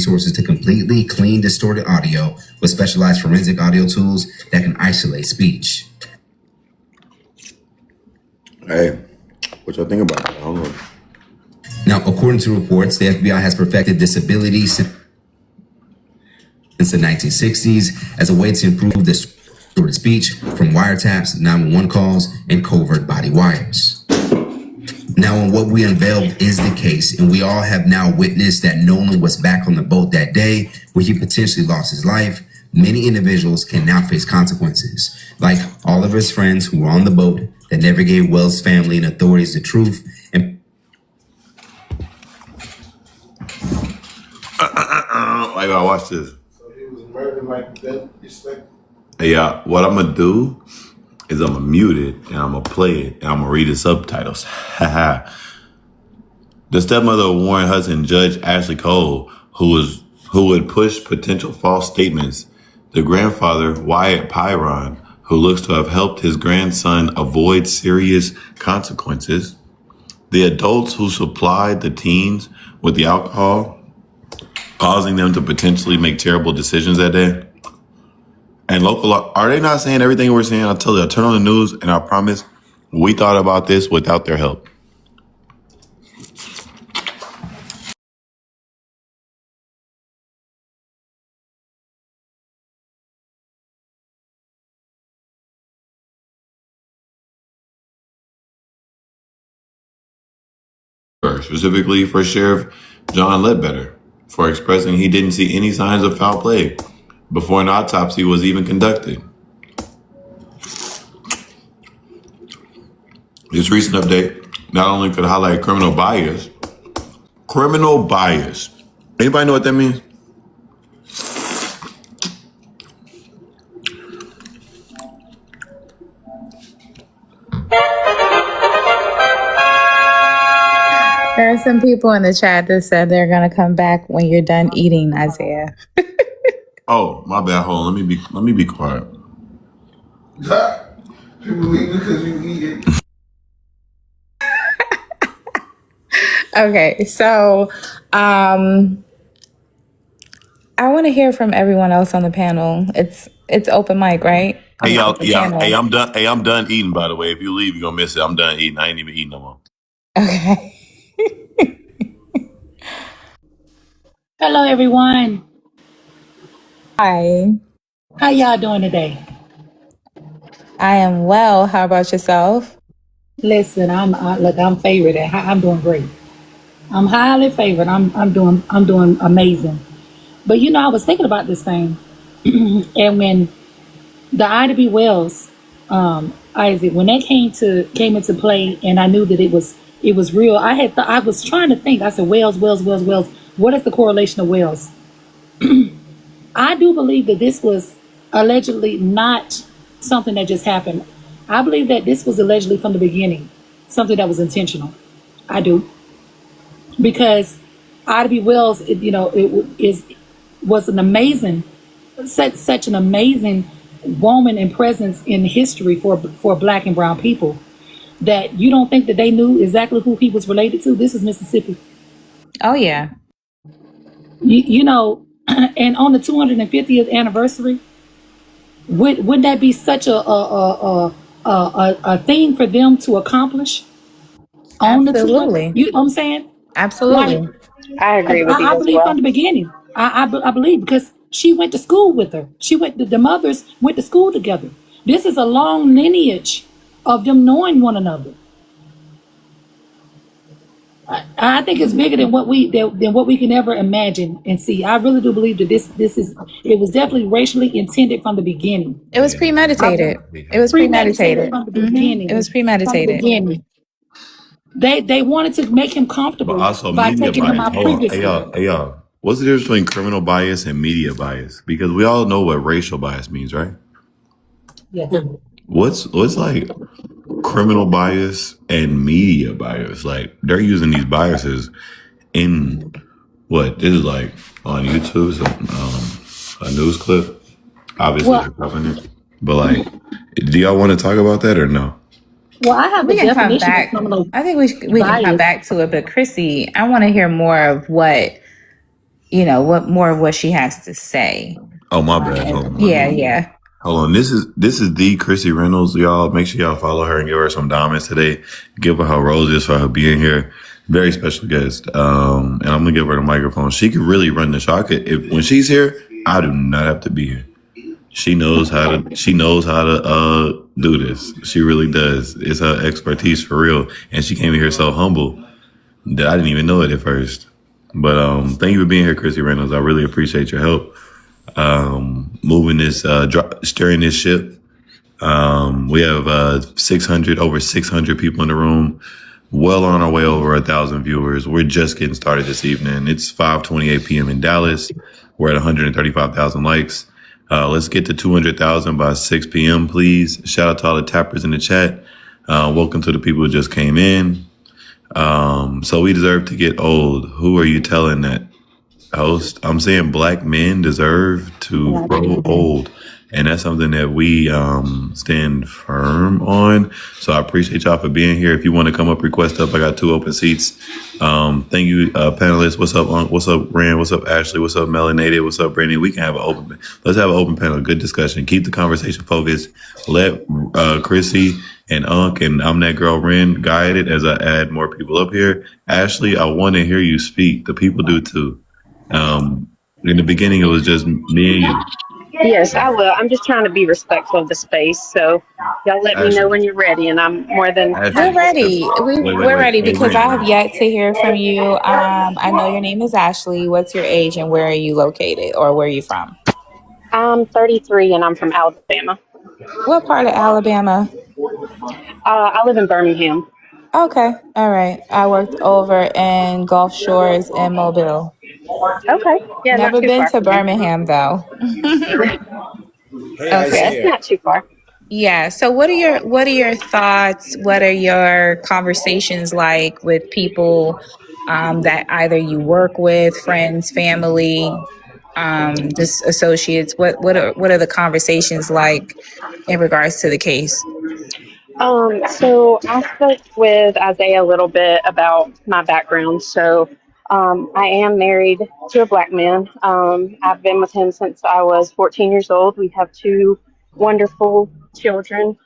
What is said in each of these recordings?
resources to completely clean distorted audio with specialized forensic audio tools that can isolate speech. Hey, what y'all think about that? Hold on. Now, according to reports, the FBI has perfected this ability since the 1960s as a way to improve distorted speech from wiretaps, 911 calls, and covert body wires. Now, on what we unveiled is the case, and we all have now witnessed that Nolan was back on the boat that day where he potentially lost his life. Many individuals can now face consequences, like all of his friends who were on the boat that never gave Wells' family and authorities the truth. And I gotta watch this. So he was murdered like that. Hey, what I'm gonna do is I'm gonna mute it and I'm gonna play it and I'm gonna read the subtitles. The stepmother of Warren Hudson, Judge Ashley Cole, who would push potential false statements. The grandfather, Wyatt Pyron, who looks to have helped his grandson avoid serious consequences. The adults who supplied the teens with the alcohol, causing them to potentially make terrible decisions that day. And local, are they not saying everything we're saying? I'll tell you, I turn on the news and I promise we thought about this without their help. Specifically for Sheriff John Ledbetter for expressing he didn't see any signs of foul play before an autopsy was even conducted. This recent update not only could highlight criminal bias. Anybody know what that means? There are some people in the chat that said they're going to come back when you're done eating, Isaiah. Oh, my bad. Hold on. Let me be quiet. People leave because you eat it. Okay, so I want to hear from everyone else on the panel. It's open mic, right? Hey, y'all. Yeah. Hey, I'm done. Hey, I'm done eating, by the way. If you leave, you're going to miss it. I'm done eating. I ain't even eating no more. Okay. Hello, everyone. Hi. How y'all doing today? I am well. How about yourself? Listen, I'm favored. I'm doing great. I'm highly favored. I'm doing amazing. But I was thinking about this thing, and when the Ida B. Wells, Isaac, when that came into play, and I knew that it was real. I was trying to think. I said, Wells. What is the correlation of Wells? I do believe that this was allegedly not something that just happened. I believe that this was allegedly from the beginning, something that was intentional. I do. Because Ida B. Wells, was an amazing, such an amazing woman and presence in history for Black and brown people that you don't think that they knew exactly who he was related to. This is Mississippi. Oh, yeah. And on the 250th anniversary, wouldn't that be such a thing for them to accomplish? Absolutely. You know what I'm saying? Absolutely. I agree with you I as believe well. from the beginning. I believe because she went to school with her. The mothers went to school together. This is a long lineage of them knowing one another. I think it's bigger than what we can ever imagine and see. I really do believe that it was definitely racially intended from the beginning. It was premeditated. It was premeditated. From the beginning. It was premeditated. From the beginning. They wanted to make him comfortable But also by media taking him bias. out Hold on. previously. Hey, y'all. What's the difference between criminal bias and media bias? Because we all know what racial bias means, right? Yes. What's like criminal bias and media bias? Like they're using these biases in what? This is like on YouTube, so, a news clip. Obviously, Well- they're covering it. But like, do y'all want to talk about that or no? Well, I have We the can come definition of back. criminal I think we can come bias. back to it. But Chrissy, I want to hear more of what what more of what she has to say. Oh, my bad. Hold on. Yeah. Hold on. This is the Chrissy Reynolds, y'all. Make sure y'all follow her and give her some diamonds today. Give her roses for her being here. Very special guest. And I'm gonna give her the microphone. She could really run the show. When she's here, I do not have to be here. She knows how to do this. She really does. It's her expertise for real. And she came in here so humble that I didn't even know it at first. But thank you for being here, Chrissy Reynolds. I really appreciate your help. Moving this, steering this ship. We have over 600 people in the room. Well on our way over 1,000 viewers. We're just getting started this evening. It's 5:28 p.m. in Dallas. We're at 135,000 likes. Let's get to 200,000 by 6 p.m., please. Shout out to all the tappers in the chat. Welcome to the people who just came in. So we deserve to get old. Who are you telling that, host? I'm saying black men deserve to grow old. And that's something that we stand firm on. So I appreciate y'all for being here. If you want to come up, request up. I got 2 open seats. Thank you, panelists. What's up, What's up, Rand? What's up, Ashley? What's up, Melanated? What's up, Brandy? We can have let's have an open panel. Good discussion. Keep the conversation focused. Let Chrissy and Unc and I'm That Girl Ren guide it as I add more people up here. Ashley, I want to hear you speak. The people do too. In the beginning, it was just me and you. Yes, I will. I'm just trying to be respectful of the space. So y'all let me know when you're ready, and I'm more than We're ready. We're ready because I have yet to hear from you. I know your name is Ashley. What's your age and where are you located or where are you from? I'm 33 and I'm from Alabama. What part of Alabama? I live in Birmingham. Okay. All right. I worked over in Gulf Shores and Mobile. Okay. Yeah, Never not too been far to from me. Birmingham though. Hey, Okay. Isaiah. Not too far. Yeah. So what are your thoughts? What are your conversations like with people that either you work with, friends, family, just associates? What are the conversations like in regards to the case? So I spoke with Isaiah a little bit about my background. So I am married to a black man. I've been with him since I was 14 years old. We have 2 wonderful children.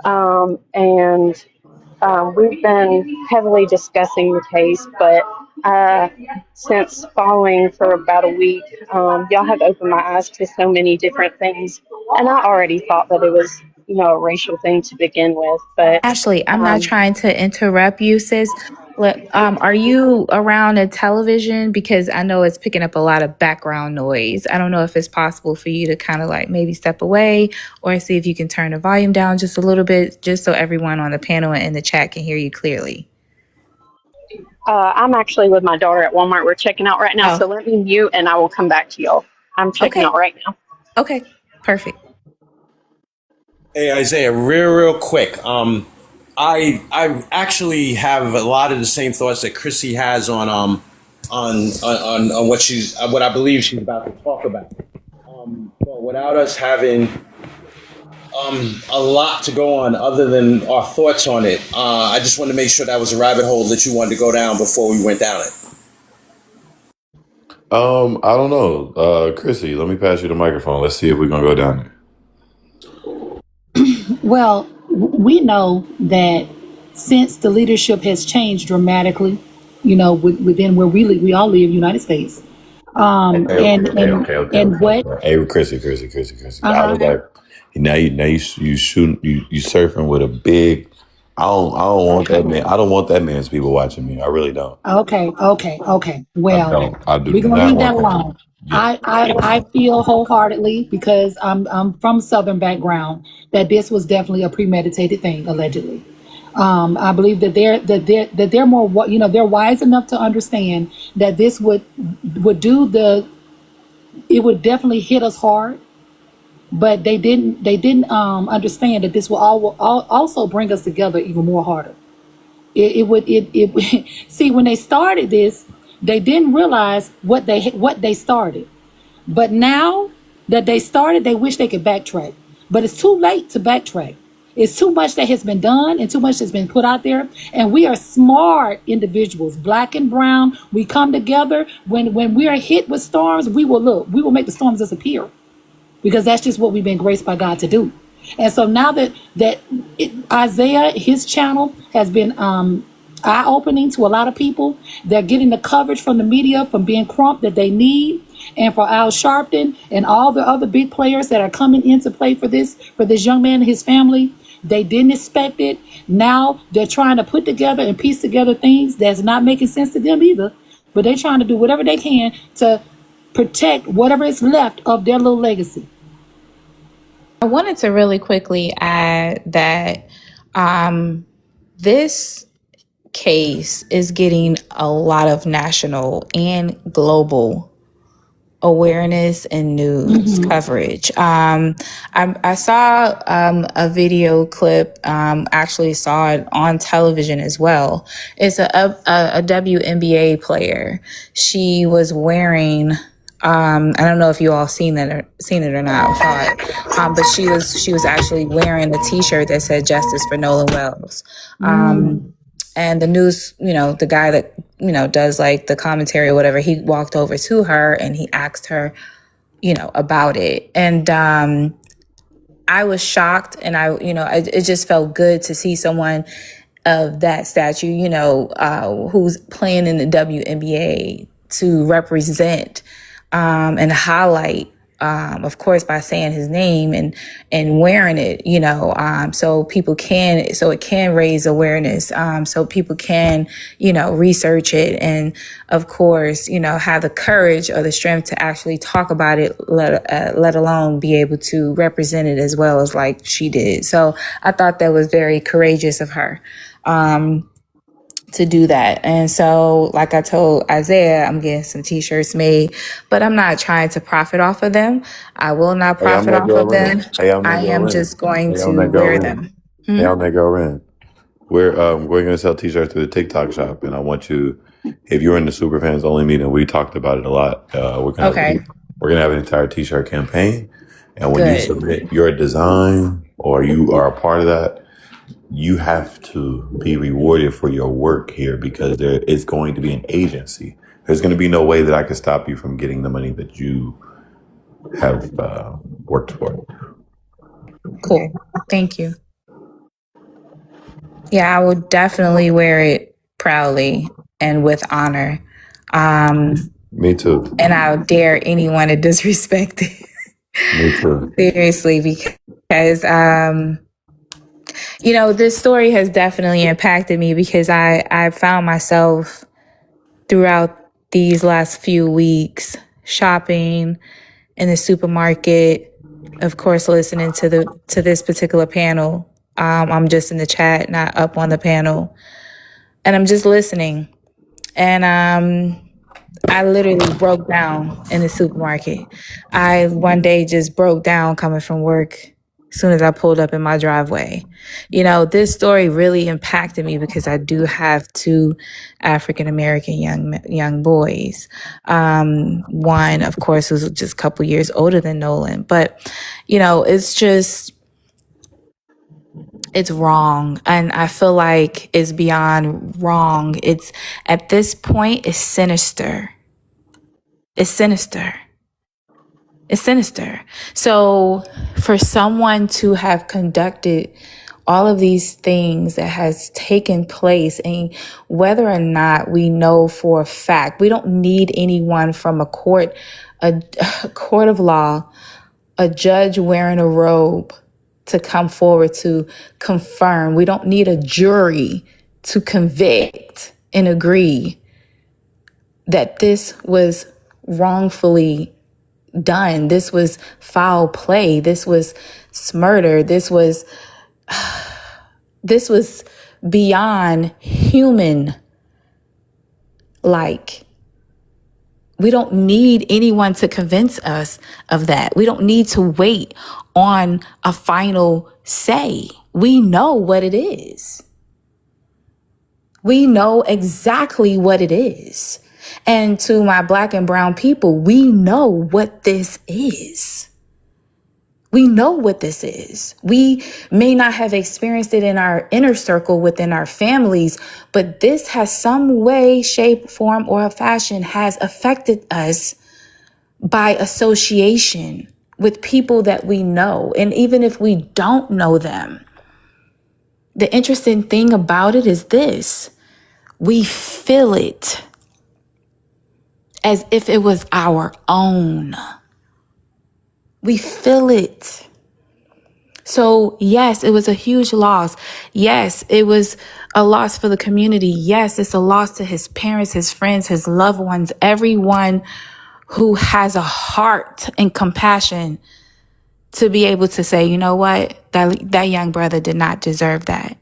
And we've been heavily discussing the case, but since following for about a week, y'all have opened my eyes to so many different things. And I already thought that it was, a racial thing to begin with. But Ashley, I'm not trying to interrupt you, sis. Look, are you around a television? Because I know it's picking up a lot of background noise. I don't know if it's possible for you to kind of like maybe step away or see if you can turn the volume down just a little bit, just so everyone on the panel and in the chat can hear you clearly. I'm actually with my daughter at Walmart. We're checking out right now. Oh. So let me mute and I will come back to y'all. I'm checking out right now. Okay, perfect. Hey, Isaiah, real quick. I actually have a lot of the same thoughts that Chrissy has on what I believe she's about to talk about. But without us having a lot to go on other than our thoughts on it, I just wanted to make sure that was a rabbit hole that you wanted to go down before we went down it. I don't know. Chrissy, let me pass you the microphone. Let's see if we're gonna go down there. Well, we know that since the leadership has changed dramatically, within where we all live, United States. Okay. And what? Hey, Chrissy. I was like, now you shooting, you surfing with a big. I don't want that man. I don't want that man's people watching me. I really don't. Okay. Well, I do we're gonna not leave that want alone. Yeah. I feel wholeheartedly, because I'm from Southern background, that this was definitely a premeditated thing, allegedly. I believe that they're more, they're wise enough to understand that this would it would definitely hit us hard, but they didn't understand that this will also bring us together even more harder. It would see, when they started this, they didn't realize what they started. But now that they started, they wish they could backtrack. But it's too late to backtrack. It's too much that has been done and too much has been put out there. And we are smart individuals, black and brown. We come together. When we are hit with storms, we will make the storms disappear, because that's just what we've been graced by God to do. And so now that Isaiah, his channel has been eye-opening to a lot of people. They're getting the coverage from the media, from Ben Crump, that they need, and for Al Sharpton and all the other big players that are coming in to play for this young man and his family. They didn't expect it. Now they're trying to put together and piece together things that's not making sense to them either. But they're trying to do whatever they can to protect whatever is left of their little legacy. I wanted to really quickly add that this case is getting a lot of national and global awareness and news coverage. I saw a video clip, actually saw it on television as well. It's a WNBA player. She was wearing, I don't know if you all seen it or not, but she was actually wearing a T-shirt that said "Justice for Nolan Wells." And the news, the guy that, does like the commentary or whatever, he walked over to her and he asked her, about it. And I was shocked, and it just felt good to see someone of that stature, who's playing in the WNBA, to represent and highlight, of course, by saying his name and wearing it, so it can raise awareness, so people can, research it, and of course, have the courage or the strength to actually talk about it, let alone be able to represent it as well as like she did. So I thought that was very courageous of her. To do that. And so, like I told Isaiah, I'm getting some T-shirts made, but I'm not trying to profit off of them. I will not profit off of them. I am just going to wear them. Hey, I'll make go in. We're going to sell T-shirts through the TikTok shop, and I want you, if you're in the Superfans Only meeting, we talked about it a lot. We're gonna have an entire T-shirt campaign, and when you submit your design or you are a part of that, you have to be rewarded for your work here, because there is going to be an agency. There's going to be no way that I can stop you from getting the money that you have worked for. Cool. Thank you. Yeah, I will definitely wear it proudly and with honor. Me too. And I'll dare anyone to disrespect it. Me too. Seriously, because this story has definitely impacted me, because I found myself throughout these last few weeks shopping in the supermarket, of course, listening to this particular panel. I'm just in the chat, not up on the panel, and I'm just listening. And I literally broke down in the supermarket. I one day just broke down coming from work as soon as I pulled up in my driveway. This story really impacted me because I do have two African-American young boys. One, of course, was just a couple years older than Nolan. But, it's wrong. And I feel like it's beyond wrong. It's, at this point, it's sinister. It's sinister. It's sinister. So for someone to have conducted all of these things that has taken place, and whether or not we know for a fact, we don't need anyone from a court of law, a judge wearing a robe to come forward to confirm. We don't need a jury to convict and agree that this was wrongfully done. This was foul play. This was murder. This was beyond human like. We don't need anyone to convince us of that. We don't need to wait on a final say. We know what it is. We know exactly what it is. And to my Black and brown people, we know what this is. We know what this is. We may not have experienced it in our inner circle within our families, but this has some way, shape, form, or fashion has affected us by association with people that we know. And even if we don't know them, the interesting thing about it is this: we feel it as if it was our own. We feel it. So yes, it was a huge loss. Yes, it was a loss for the community. Yes, it's a loss to his parents, his friends, his loved ones, everyone who has a heart and compassion to be able to say, you know what, that young brother did not deserve that.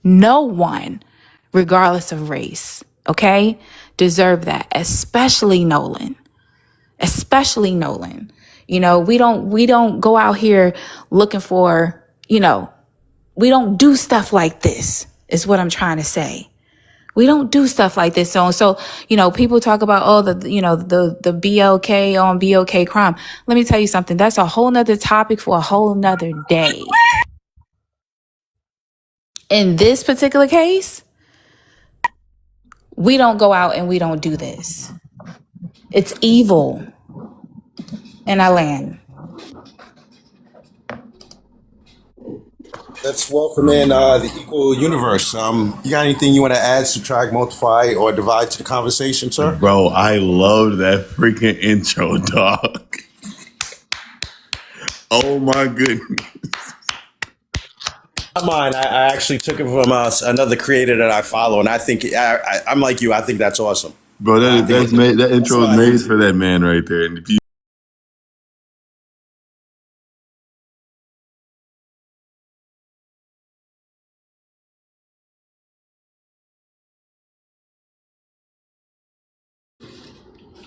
No one, regardless of race, okay, deserved that, especially Nolan. Especially Nolan. You know, we don't go out here looking for, you know, we don't do stuff like this, is what I'm trying to say. We don't do stuff like this. So, you know, people talk about, oh, the BLK on BLK crime. Let me tell you something. That's a whole nother topic for a whole nother day. In this particular case, we don't go out and we don't do this. It's evil. And I land. Let's welcome in the Equal Universe. You got anything you want to add, subtract, multiply, or divide to the conversation, sir? Bro, I love that freaking intro, dog. Oh my goodness. Not mine. I actually took it from another creator that I follow, and I think I'm like you. I think that's awesome. Bro, that intro is made for that man right there. And if you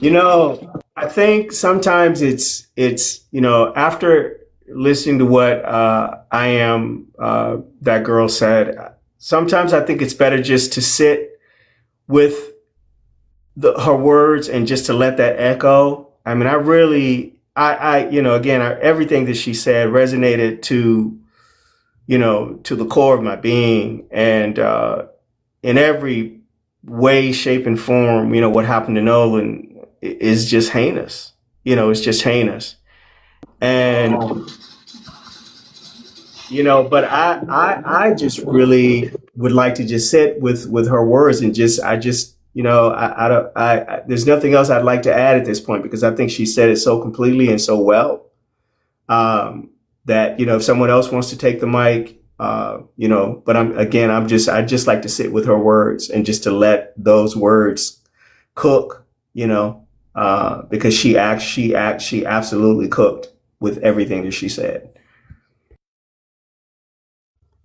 You know, I think sometimes it's after listening to what I am that girl said, sometimes I think it's better just to sit with her words and just to let that echo. I mean, everything that she said resonated to the core of my being, and in every way, shape, and form, what happened to Nolan is just heinous. It's just heinous. And, but I just really would like to just sit with her words and there's nothing else I'd like to add at this point, because I think she said it so completely and so well, that, if someone else wants to take the mic, but I just like to sit with her words and just to let those words cook, because she absolutely cooked with everything that she said.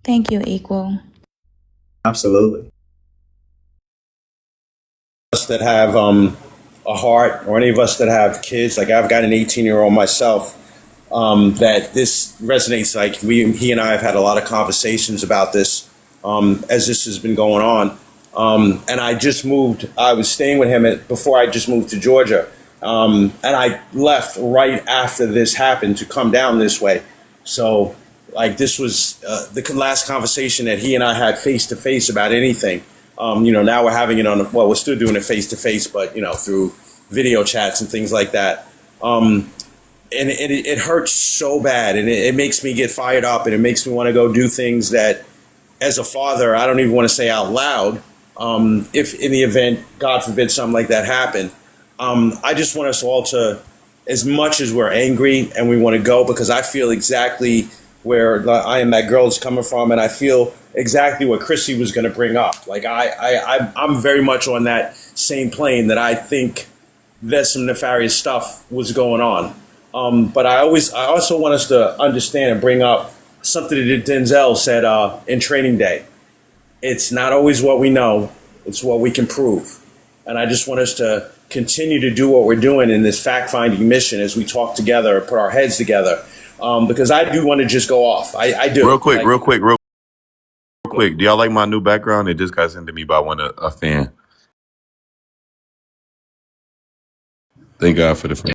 Thank you, Equal. Absolutely. Us that have a heart, or any of us that have kids, like I've got an 18-year-old myself, that this resonates. Like he and I have had a lot of conversations about this as this has been going on. And I just moved. I was staying with him before I just moved to Georgia, and I left right after this happened to come down this way. So, like, this was the last conversation that he and I had face to face about anything. Now we're having it we're still doing it face to face, but through video chats and things like that. And it hurts so bad, and it makes me get fired up, and it makes me want to go do things that, as a father, I don't even want to say out loud. If in the event, God forbid, something like that happened, I just want us all to, as much as we're angry and we want to go, because I feel exactly where I am that girl is coming from, and I feel exactly what Chrissy was going to bring up. Like I'm very much on that same plane, that I think that some nefarious stuff was going on. But I also want us to understand and bring up something that Denzel said in Training Day. It's not always what we know, it's what we can prove. And I just want us to continue to do what we're doing in this fact-finding mission as we talk together, put our heads together, because I do want to just go off. I do. real quick. Do y'all like my new background? It just got sent to me by a fan. Thank God for the fan.